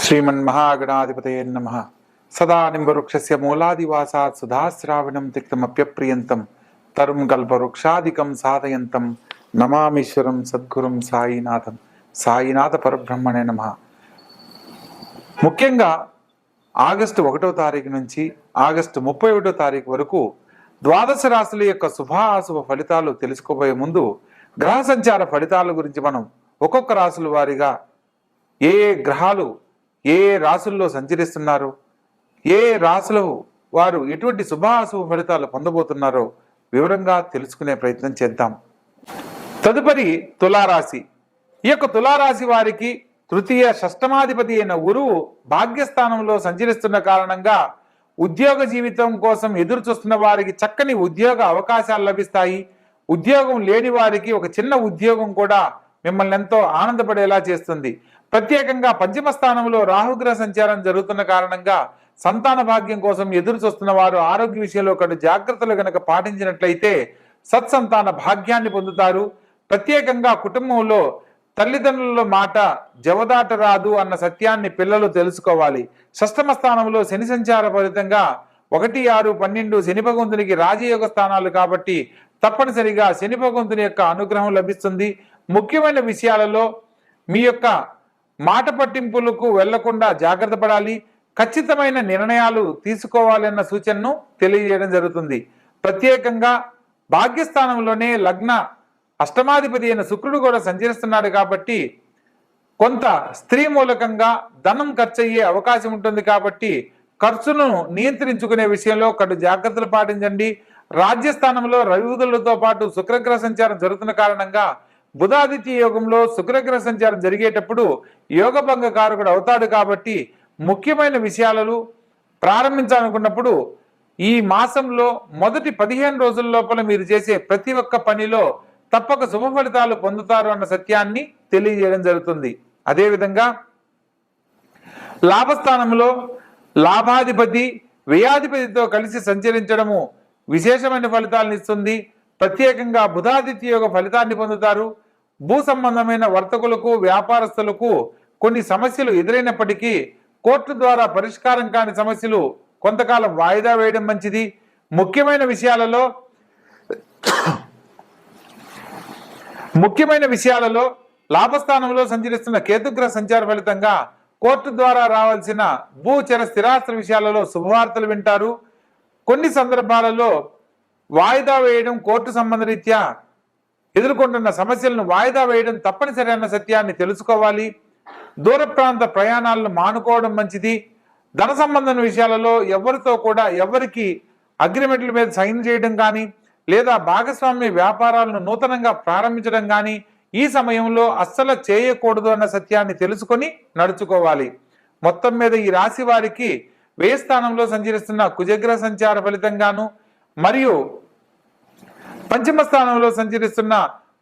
श्रीमन्महागणाधिपतये नमः। सदा निम्बवृक्षस्य मूलादिवासात् सुधाश्रावणं तिक्तमप्यप्रियन्तं तरुं कल्पवृक्षादिकं साधयन्तं नमामीश्वरं सद्गुरुं సాయినాథం సాయినాథ పరబ్రహ్మణే నమః। ముఖ్యంగా ఆగస్టు 1వ తారీఖు నుంచి ఆగస్టు 31వ తారీఖు వరకు ద్వాదశ రాశుల యొక్క శుభాశుభ ఫలితాలు తెలుసుకోబోయే ముందు గ్రహ సంచార ఫలితాల గురించి మనం ఒక్కొక్క రాశుల వారీగా ఏ గ్రహాలు ఏ రాశుల్లో సంచరిస్తున్నారు, ఏ రాశుల వారు ఎటువంటి శుభాశుభ ఫలితాలు పొందబోతున్నారో వివరంగా తెలుసుకునే ప్రయత్నం చేద్దాం। తదుపరి తులారాశి। ఈ యొక్క తులారాశి వారికి తృతీయ షష్టమాధిపతి అయిన గురువు భాగ్యస్థానంలో సంచరిస్తున్న కారణంగా ఉద్యోగ జీవితం కోసం ఎదురు చూస్తున్న వారికి చక్కని ఉద్యోగ అవకాశాలు లభిస్తాయి। ఉద్యోగం లేని వారికి ఒక చిన్న ఉద్యోగం కూడా మిమ్మల్ని ఎంతో ఆనందపడేలా చేస్తుంది। ప్రత్యేకంగా పంచమ స్థానంలో రాహుగ్రహ సంచారం జరుగుతున్న కారణంగా సంతాన భాగ్యం కోసం ఎదురు చూస్తున్న వారు ఆరోగ్య విషయంలో కొన్ని జాగ్రత్తలు గనక పాటించినట్లయితే సత్సంతాన భాగ్యాన్ని పొందుతారు। ప్రత్యేకంగా కుటుంబంలో తల్లిదండ్రుల మాట జవదాట రాదు అన్న సత్యాన్ని పిల్లలు తెలుసుకోవాలి। షష్టమ స్థానంలో శని సంచార ఫలితంగా 1, 6, 12 శని భగవంతునికి రాజయోగ స్థానాలు కాబట్టి తప్పనిసరిగా శని భగవంతుని యొక్క అనుగ్రహం లభిస్తుంది। ముఖ్యమైన విషయాలలో మీ యొక్క మాట పట్టింపులకు వెళ్లకుండా జాగ్రత్త పడాలి। ఖచ్చితమైన నిర్ణయాలు తీసుకోవాలన్న సూచనను తెలియజేయడం జరుగుతుంది। ప్రత్యేకంగా భాగ్యస్థానంలోనే లగ్న అష్టమాధిపతి అయిన శుక్రుడు కూడా సంచరిస్తున్నాడు కాబట్టి కొంత స్త్రీ మూలకంగా ధనం ఖర్చు అయ్యే అవకాశం ఉంటుంది కాబట్టి ఖర్చును నియంత్రించుకునే విషయంలో కడు జాగ్రత్తలు పాటించండి। రాజ్యస్థానంలో రవిబుధులతో పాటు శుక్రగ్రహ సంచారం జరుగుతున్న కారణంగా బుధాదిత్య యోగంలో శుక్రగ్రహ సంచారం జరిగేటప్పుడు యోగభంగ కారకుడు అవుతాడు కాబట్టి ముఖ్యమైన విషయాలను ప్రారంభించాలనుకున్నప్పుడు ఈ మాసంలో మొదటి 15 రోజుల లోపల మీరు చేసే ప్రతి ఒక్క పనిలో తప్పక శుభ ఫలితాలు పొందుతారు అన్న సత్యాన్ని తెలియజేయడం జరుగుతుంది। అదేవిధంగా లాభస్థానంలో లాభాధిపతి వ్యయాధిపతితో కలిసి సంచరించడము విశేషమైన ఫలితాలను ఇస్తుంది। ప్రత్యేకంగా బుధాదిత్య యోగ ఫలితాన్ని పొందుతారు। భూ సంబంధమైన వర్తకులకు వ్యాపారస్తులకు కొన్ని సమస్యలు ఎదురైనప్పటికీ కోర్టు ద్వారా పరిష్కారం కాని సమస్యలు కొంతకాలం వాయిదా వేయడం మంచిది। ముఖ్యమైన విషయాలలో లాభస్థానంలో సంచరిస్తున్న కేతుగ్రహ సంచార ఫలితంగా కోర్టు ద్వారా రావాల్సిన భూచర స్థిరాస్త్ర విషయాలలో శుభవార్తలు వింటారు। కొన్ని సందర్భాలలో వాయిదా వేయడం కోర్టు సంబంధ రీత్యా ఎదుర్కొంటున్న సమస్యలను వాయిదా వేయడం తప్పనిసరి అన్న సత్యాన్ని తెలుసుకోవాలి। దూర ప్రాంత ప్రయాణాలను మానుకోవడం మంచిది। ధన సంబంధం విషయాలలో ఎవరితో కూడా ఎవరికి అగ్రిమెంట్ల మీద సైన్ చేయడం కానీ లేదా భాగస్వామ్య వ్యాపారాలను నూతనంగా ప్రారంభించడం కానీ ఈ సమయంలో అస్సలు చేయకూడదు అన్న సత్యాన్ని తెలుసుకొని నడుచుకోవాలి। మొత్తం మీద ఈ రాశి వారికి వ్యయ స్థానంలో సంచరిస్తున్న కుజగ్రహ సంచార ఫలితంగాను మరియు పంచమ స్థానంలో సంచరిస్తున్న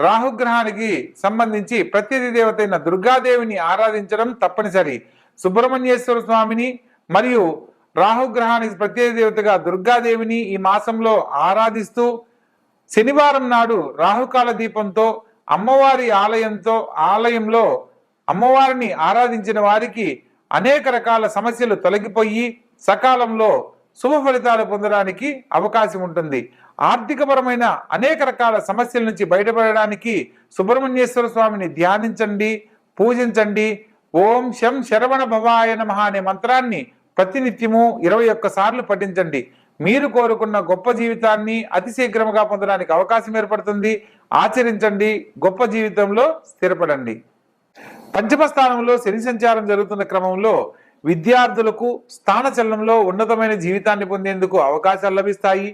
రాహుగ్రహానికి సంబంధించి ప్రత్యధి దేవత అయిన దుర్గాదేవిని ఆరాధించడం తప్పనిసరి। సుబ్రహ్మణ్యేశ్వర స్వామిని మరియు రాహుగ్రహానికి ప్రత్యధి దేవతగా దుర్గాదేవిని ఈ మాసంలో ఆరాధిస్తూ శనివారం నాడు రాహుకాల దీపంతో అమ్మవారి ఆలయంలో అమ్మవారిని ఆరాధించిన వారికి అనేక రకాల సమస్యలు తొలగిపోయి సకాలంలో శుభ ఫలితాలు పొందడానికి అవకాశం ఉంటుంది। ఆర్థికపరమైన అనేక రకాల సమస్యల నుంచి బయటపడడానికి సుబ్రహ్మణ్యేశ్వర స్వామిని ధ్యానించండి, పూజించండి। ఓం శం శరవణ భవాయ నమః అనే మంత్రాన్ని ప్రతినిత్యము 21 సార్లు పఠించండి। మీరు కోరుకున్న గొప్ప జీవితాన్ని అతి శీఘ్రంగా పొందడానికి అవకాశం ఏర్పడుతుంది। ఆచరించండి, గొప్ప జీవితంలో స్థిరపడండి। పంచమ స్థానంలో శని సంచారం జరుగుతున్న క్రమంలో విద్యార్థులకు స్థానచలనంలో ఉన్నతమైన జీవితాన్ని పొందేందుకు అవకాశాలు లభిస్తాయి।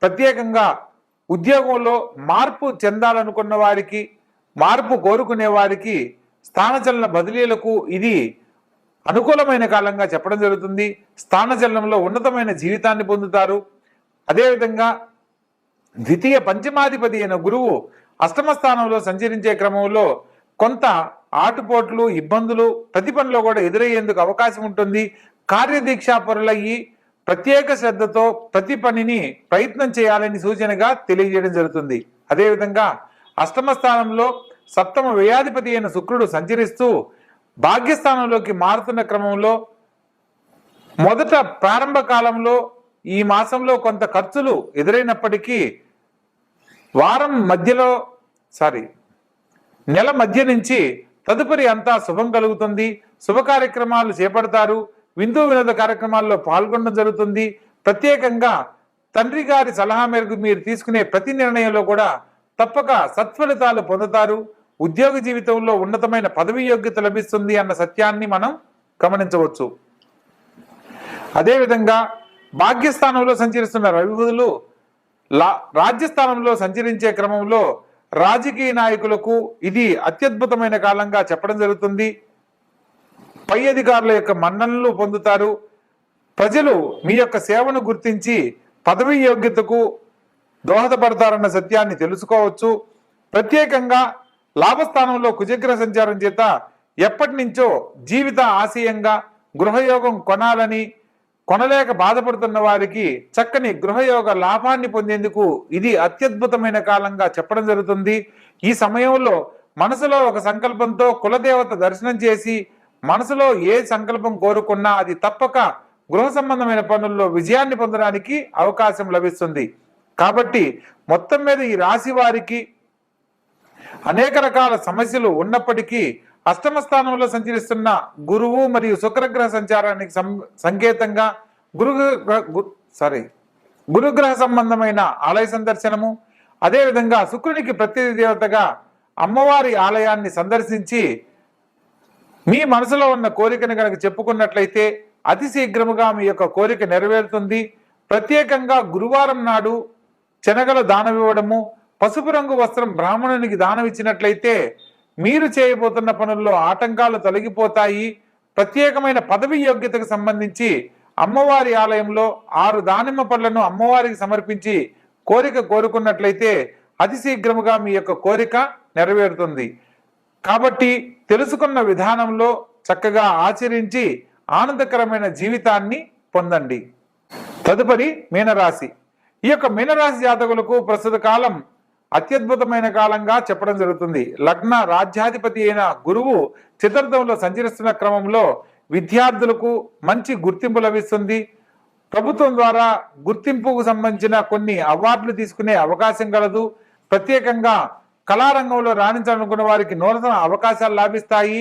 ప్రత్యేకంగా ఉద్యోగంలో మార్పు చెందాలనుకున్న వారికి, మార్పు కోరుకునే వారికి స్థానచలన బదిలీలకు ఇది అనుకూలమైన కాలంగా చెప్పడం జరుగుతుంది। స్థానచలనంలో ఉన్నతమైన జీవితాన్ని పొందుతారు। అదేవిధంగా ద్వితీయ పంచమాధిపతి అయిన గురువు అష్టమ స్థానంలో సంచరించే క్రమంలో కొంత ఆటుపోట్లు ఇబ్బందులు ప్రతి పనిలో కూడా ఎదురయ్యేందుకు అవకాశం ఉంటుంది। కార్యదీక్షాపరులయ్యి ప్రత్యేక శ్రద్ధతో ప్రతి పనిని ప్రయత్నం చేయాలని సూచనగా తెలియజేయడం జరుగుతుంది। అదేవిధంగా అష్టమ స్థానంలో సప్తమ వ్యయాధిపతి అయిన శుక్రుడు సంచరిస్తూ భాగ్యస్థానంలోకి మారుతున్న క్రమంలో మొదట ప్రారంభ కాలంలో ఈ మాసంలో కొంత ఖర్చులు ఎదురైనప్పటికీ నెల మధ్య నుంచి తదుపరి అంతా శుభం కలుగుతుంది. శుభ కార్యక్రమాలు చేపడతారు. విందు వినోద కార్యక్రమాల్లో పాల్గొనడం జరుగుతుంది. ప్రత్యేకంగా తండ్రి గారి సలహా మేరకు మీరు తీసుకునే ప్రతి నిర్ణయంలో కూడా తప్పక సత్ఫలితాలు పొందుతారు. ఉద్యోగ జీవితంలో ఉన్నతమైన పదవి యోగ్యత లభిస్తుంది అన్న సత్యాన్ని మనం గమనించవచ్చు. అదేవిధంగా భాగ్యస్థానంలో సంచరిస్తున్న రవి బుధులు రాజ్యస్థానంలో సంచరించే క్రమంలో రాజకీయ నాయకులకు ఇది అత్యద్భుతమైన కాలంగా చెప్పడం జరుగుతుంది. పై అధికారుల యొక్క మన్ననలు పొందుతారు. ప్రజలు మీ యొక్క సేవను గుర్తించి పదవి యోగ్యతకు దోహదపడతారన్న సత్యాన్ని తెలుసుకోవచ్చు. ప్రత్యేకంగా లాభస్థానంలో కుజగ్రహ సంచారం చేత ఎప్పటి నుంచో జీవిత ఆశయంగా గృహయోగం కొనలేక బాధపడుతున్న వారికి చక్కని గృహయోగ లాభాన్ని పొందేందుకు ఇది అత్యద్భుతమైన కాలంగా చెప్పడం జరుగుతుంది. ఈ సమయంలో మనసులో ఒక సంకల్పంతో కులదేవత దర్శనం చేసి మనసులో ఏ సంకల్పం కోరుకున్నా అది తప్పక గృహ సంబంధమైన పనుల్లో విజయాన్ని పొందడానికి అవకాశం లభిస్తుంది. కాబట్టి మొత్తం మీద ఈ రాశి వారికి అనేక రకాల సమస్యలు ఉన్నప్పటికీ అష్టమ స్థానంలో సంచరిస్తున్న గురువు మరియు శుక్రగ్రహ సంచారానికి సంకేతంగా గురుగ్రహ సంబంధమైన ఆలయ సందర్శనము, అదేవిధంగా శుక్రునికి ప్రత్యేక దేవతగా అమ్మవారి ఆలయాన్ని సందర్శించి మీ మనసులో ఉన్న కోరికను కనుక చెప్పుకున్నట్లయితే అతి శీఘ్రముగా మీ యొక్క కోరిక నెరవేరుతుంది. ప్రత్యేకంగా గురువారం నాడు శనగలు దానం ఇవ్వడము, పసుపు రంగు వస్త్రం బ్రాహ్మణునికి దానం ఇచ్చినట్లయితే మీరు చేయబోతున్న పనుల్లో ఆటంకాలు తొలగిపోతాయి. ప్రత్యేకమైన పదవి యోగ్యతకు సంబంధించి అమ్మవారి ఆలయంలో 6 దానిమ్మ పళ్లను అమ్మవారికి సమర్పించి కోరుకున్నట్లయితే అతి శీఘ్రముగా మీ యొక్క కోరిక నెరవేరుతుంది. కాబట్టి తెలుసుకున్న విధానంలో చక్కగా ఆచరించి ఆనందకరమైన జీవితాన్ని పొందండి. తదుపరి మీనరాశి. ఈ యొక్క మీనరాశి జాతకులకు ప్రస్తుత కాలం అత్యద్భుతమైన కాలంగా చెప్పడం జరుగుతుంది. లగ్న రాజ్యాధిపతి అయిన గురువు చతుర్థంలో సంచరిస్తున్న క్రమంలో విద్యార్థులకు మంచి గుర్తింపు లభిస్తుంది. ప్రభుత్వం ద్వారా గుర్తింపుకు సంబంధించిన కొన్ని అవార్డులు తీసుకునే అవకాశం కలదు. ప్రత్యేకంగా కళారంగంలో రాణించాలనుకున్న వారికి నూతన అవకాశాలు లభిస్తాయి.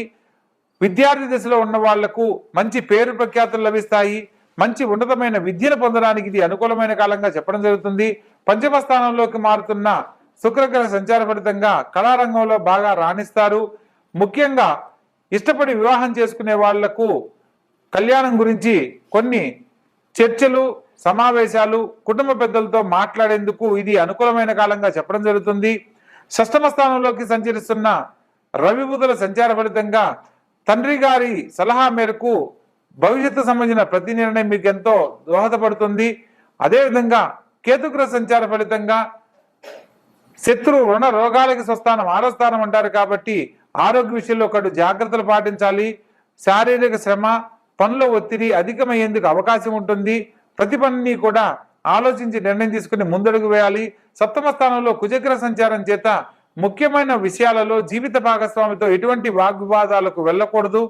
విద్యార్థి దశలో ఉన్న వాళ్లకు మంచి పేరు ప్రఖ్యాతులు లభిస్తాయి. మంచి ఉన్నతమైన విద్యను పొందడానికి ఇది అనుకూలమైన కాలంగా చెప్పడం జరుగుతుంది. పంచమ స్థానంలోకి మారుతున్న శుక్రగ్రహ సంచార ఫలితంగా కళారంగంలో బాగా రాణిస్తారు. ముఖ్యంగా ఇష్టపడి వివాహం చేసుకునే వాళ్లకు కళ్యాణం గురించి కొన్ని చర్చలు, సమావేశాలు కుటుంబ పెద్దలతో మాట్లాడేందుకు ఇది అనుకూలమైన కాలంగా చెప్పడం జరుగుతుంది. షష్టమ స్థానంలోకి సంచరిస్తున్న రవి బుధుల సంచార ఫలితంగా తండ్రి గారి సలహా మేరకు భవిష్యత్తు సంబంధించిన ప్రతి నిర్ణయం మీకు ఎంతో దోహదపడుతుంది. అదేవిధంగా కేతుగ్రహ సంచార ఫలితంగా శత్రు రుణ రోగాలకి స్వస్థానం 6వ స్థానం అంటారు. కాబట్టి ఆరోగ్య విషయంలో ఒకటి జాగ్రత్తలు పాటించాలి. శారీరక శ్రమ, పనుల ఒత్తిడి అధికమయ్యేందుకు అవకాశం ఉంటుంది. ప్రతి పనిని కూడా ఆలోచించి నిర్ణయం తీసుకుని ముందడుగు వేయాలి. సప్తమ స్థానంలో కుజగ్రహ సంచారం చేత ముఖ్యమైన విషయాలలో జీవిత భాగస్వామితో ఎటువంటి వాగ్వివాదాలకు వెళ్ళకూడదు.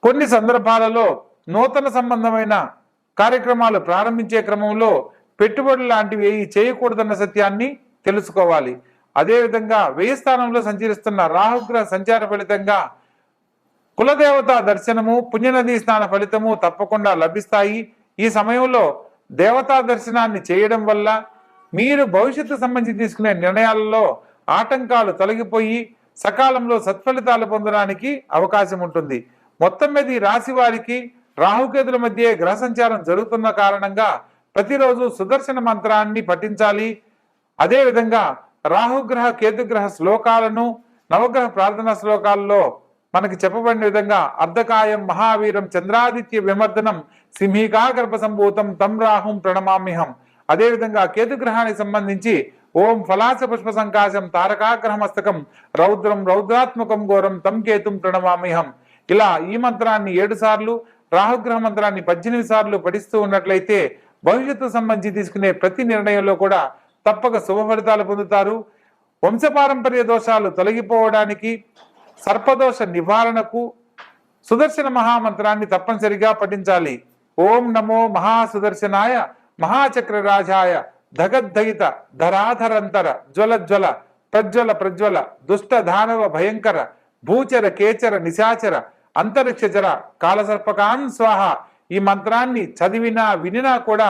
కొన్ని సందర్భాలలో నూతన సంబంధమైన కార్యక్రమాలు ప్రారంభించే క్రమంలో పెట్టుబడులు లాంటివి ఏవి చేయకూడదన్న సత్యాన్ని తెలుసుకోవాలి. అదేవిధంగా 1000 స్థానంలో సంచరిస్తున్న రాహుగ్రహ సంచార ఫలితంగా కులదేవత దర్శనము, పుణ్యనదీ స్నాన ఫలితము తప్పకుండా లభిస్తాయి. ఈ సమయంలో దేవతా దర్శనాన్ని చేయడం వల్ల మీరు భవిష్యత్తు సంబంధించి తీసుకునే నిర్ణయాలలో ఆటంకాలు తొలగిపోయి సకాలంలో సత్ఫలితాలు పొందడానికి అవకాశం ఉంటుంది. మొత్తం మీద ఈ రాశి వారికి రాహుకేతుల మధ్య గ్రహ సంచారం జరుగుతున్న కారణంగా ప్రతిరోజు సుదర్శన మంత్రాన్ని పఠించాలి. అదేవిధంగా రాహుగ్రహ కేతుగ్రహ శ్లోకాలను నవగ్రహ ప్రార్థనా శ్లోకాల్లో మనకి చెప్పబడిన విధంగా అర్ధకాయం మహావీరం చంద్రాదిత్య విమర్దనం సింహికా గర్భ సంభూతం తం రాహుం ప్రణమామ్యహం. అదేవిధంగా కేతుగ్రహానికి సంబంధించి ఓం ఫలాస పుష్ప సంకాశం తారకాగ్రహమస్తకం రౌద్రం రౌద్రాత్మకం ఘోరం తం కేతుం ప్రణమామ్యహం. ఇలా ఈ మంత్రాన్ని 7 సార్లు, రాహుగ్రహ మంత్రాన్ని 18 సార్లు పఠిస్తూ ఉన్నట్లయితే భవిష్యత్తు సంబంధించి తీసుకునే ప్రతి నిర్ణయంలో కూడా తప్పక శుభ ఫలితాలు పొందుతారు. వంశపారంపర్య దోషాలు తొలగిపోవడానికి, సర్పదోష నివారణకు, సుదర్శన మహామంత్రాన్ని తప్పనిసరిగా పఠించాలి. ఓం నమో మహాసుదర్శనాయ మహాచక్రరాజాయ ధగద్ధగిత ధరాధరంతర జ్వల జ్వల ప్రజ్వల ప్రజ్వల దుష్ట దానవ భయంకర భూచర కేచర నిశాచర అంతరిక్షచర కాలసర్పకాన్ స్వాహ. ఈ మంత్రాన్ని చదివినా వినినా కూడా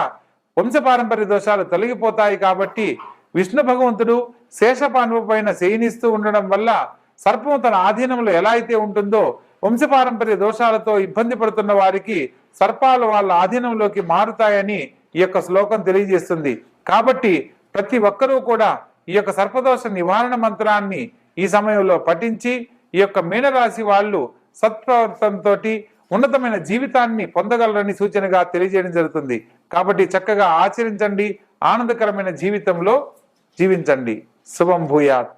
వంశపారంపర్య దోషాలు తొలగిపోతాయి. కాబట్టి విష్ణు భగవంతుడు శేషపాన్పు పైన శయనిస్తూ ఉండడం వల్ల సర్పం తన ఆధీనంలో ఎలా అయితే ఉంటుందో, వంశపారంపర్య దోషాలతో ఇబ్బంది పడుతున్న వారికి సర్పాలు వాళ్ళ ఆధీనంలోకి మారుతాయని ఈ యొక్క శ్లోకం తెలియజేస్తుంది. కాబట్టి ప్రతి ఒక్కరూ కూడా ఈ యొక్క సర్పదోష నివారణ మంత్రాన్ని ఈ సమయంలో పఠించి ఈ యొక్క మీనరాశి వాళ్ళు సత్ప్రవర్తనతో ఉన్నతమైన జీవితాన్ని పొందగలరని సూచనగా తెలియజేయడం జరుగుతుంది. కాబట్టి చక్కగా ఆచరించండి, ఆనందకరమైన జీవితంలో జీవించండి. శుభం భూయాత్.